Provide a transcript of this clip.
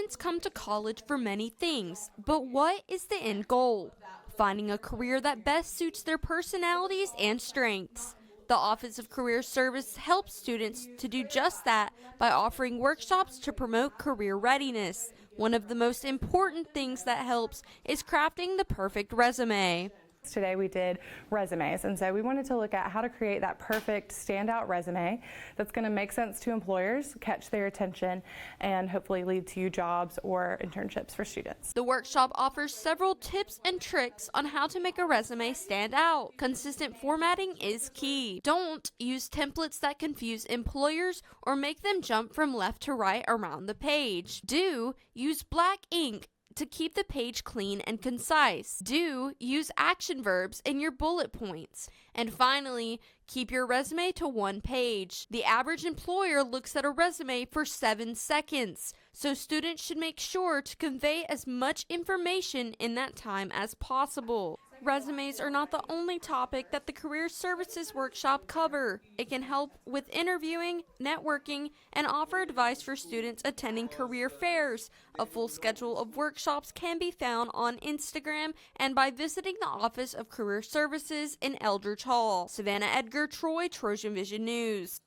Students come to college for many things, but what is the end goal? Finding a career that best suits their personalities and strengths. The Office of Career Service helps students to do just that by offering workshops to promote career readiness. One of the most important things that helps is crafting the perfect resume. Today we did resumes, and so we wanted to look at how to create that perfect standout resume that's going to make sense to employers, catch their attention, and hopefully lead to jobs or internships for students. The workshop offers several tips and tricks on how to make a resume stand out. Consistent formatting is key. Don't use templates that confuse employers or make them jump from left to right around the page. Do use black ink to keep the page clean and concise. Do use action verbs in your bullet points. And finally, keep your resume to one page. The average employer looks at a resume for 7 seconds, so students should make sure to convey as much information in that time as possible. Resumes are not the only topic that the Career Services Workshop cover. It can help with interviewing, networking, and offer advice for students attending career fairs. A full schedule of workshops can be found on Instagram and by visiting the Office of Career Services in Eldridge Hall. Savannah Edgar, Troy, TrojanVision News.